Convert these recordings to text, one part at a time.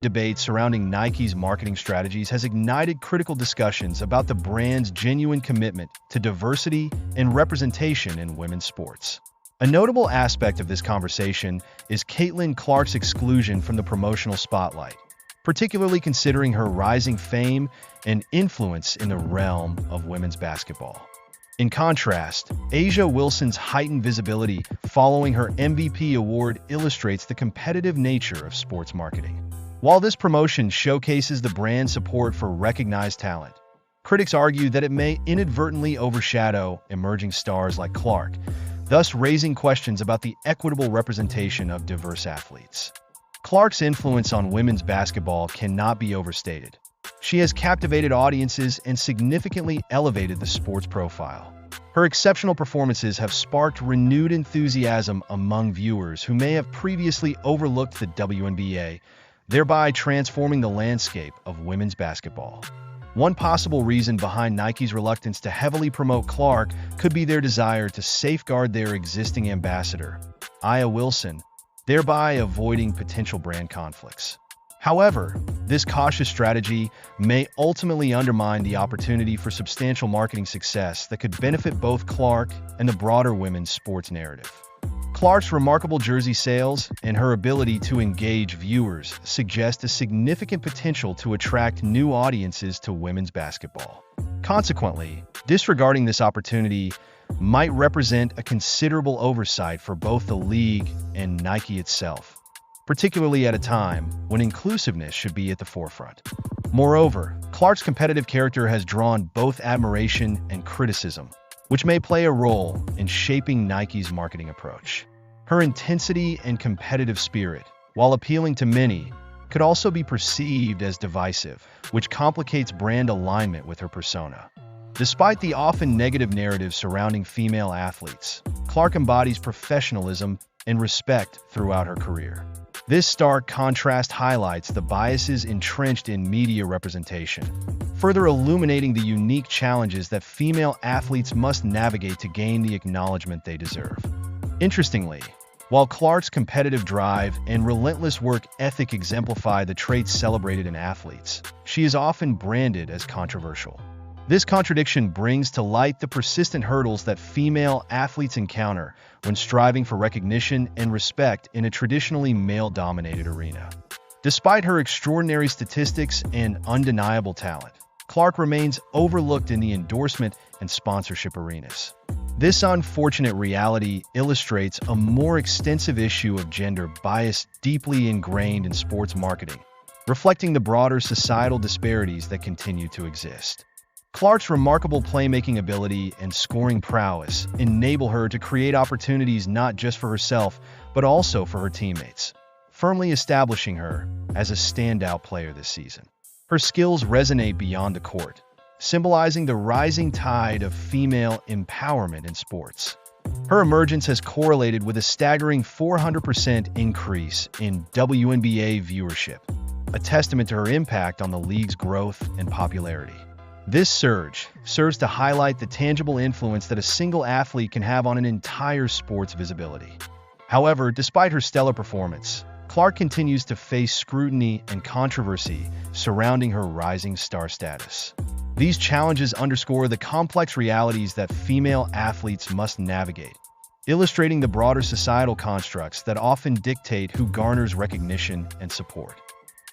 debate surrounding Nike's marketing strategies has ignited critical discussions about the brand's genuine commitment to diversity and representation in women's sports. A notable aspect of this conversation is Caitlin Clark's exclusion from the promotional spotlight, particularly considering her rising fame and influence in the realm of women's basketball. In contrast, A'ja Wilson's heightened visibility following her MVP award illustrates the competitive nature of sports marketing. While this promotion showcases the brand's support for recognized talent, critics argue that it may inadvertently overshadow emerging stars like Clark, thus raising questions about the equitable representation of diverse athletes. Clark's influence on women's basketball cannot be overstated. She has captivated audiences and significantly elevated the sport's profile. Her exceptional performances have sparked renewed enthusiasm among viewers who may have previously overlooked the WNBA, thereby transforming the landscape of women's basketball. One possible reason behind Nike's reluctance to heavily promote Clark could be their desire to safeguard their existing ambassador, A'ja Wilson, thereby avoiding potential brand conflicts. However, this cautious strategy may ultimately undermine the opportunity for substantial marketing success that could benefit both Clark and the broader women's sports narrative. Clark's remarkable jersey sales and her ability to engage viewers suggest a significant potential to attract new audiences to women's basketball. Consequently, disregarding this opportunity might represent a considerable oversight for both the league and Nike itself, particularly at a time when inclusiveness should be at the forefront. Moreover, Clark's competitive character has drawn both admiration and criticism, which may play a role in shaping Nike's marketing approach. Her intensity and competitive spirit, while appealing to many, could also be perceived as divisive, which complicates brand alignment with her persona. Despite the often negative narrative surrounding female athletes, Clark embodies professionalism and respect throughout her career. This stark contrast highlights the biases entrenched in media representation, further illuminating the unique challenges that female athletes must navigate to gain the acknowledgement they deserve. Interestingly, while Clark's competitive drive and relentless work ethic exemplify the traits celebrated in athletes, she is often branded as controversial. This contradiction brings to light the persistent hurdles that female athletes encounter when striving for recognition and respect in a traditionally male-dominated arena. Despite her extraordinary statistics and undeniable talent, Clark remains overlooked in the endorsement and sponsorship arenas. This unfortunate reality illustrates a more extensive issue of gender bias deeply ingrained in sports marketing, reflecting the broader societal disparities that continue to exist. Clark's remarkable playmaking ability and scoring prowess enable her to create opportunities not just for herself, but also for her teammates, firmly establishing her as a standout player this season. Her skills resonate beyond the court, symbolizing the rising tide of female empowerment in sports. Her emergence has correlated with a staggering 400% increase in WNBA viewership, a testament to her impact on the league's growth and popularity. This surge serves to highlight the tangible influence that a single athlete can have on an entire sport's visibility. However, despite her stellar performance, Clark continues to face scrutiny and controversy surrounding her rising star status. These challenges underscore the complex realities that female athletes must navigate, illustrating the broader societal constructs that often dictate who garners recognition and support.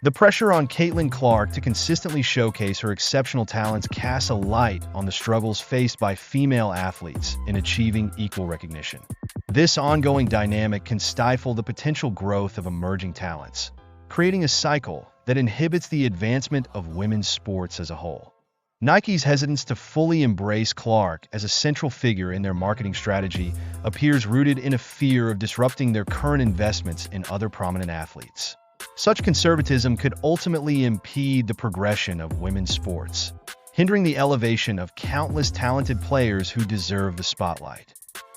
The pressure on Caitlin Clark to consistently showcase her exceptional talents casts a light on the struggles faced by female athletes in achieving equal recognition. This ongoing dynamic can stifle the potential growth of emerging talents, creating a cycle that inhibits the advancement of women's sports as a whole. Nike's hesitance to fully embrace Clark as a central figure in their marketing strategy appears rooted in a fear of disrupting their current investments in other prominent athletes. Such conservatism could ultimately impede the progression of women's sports, hindering the elevation of countless talented players who deserve the spotlight.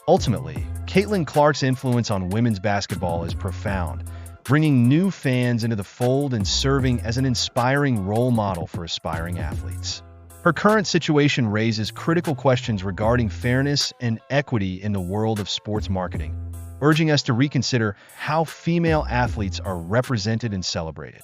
Ultimately, Caitlin Clark's influence on women's basketball is profound, bringing new fans into the fold and serving as an inspiring role model for aspiring athletes. Her current situation raises critical questions regarding fairness and equity in the world of sports marketing, urging us to reconsider how female athletes are represented and celebrated.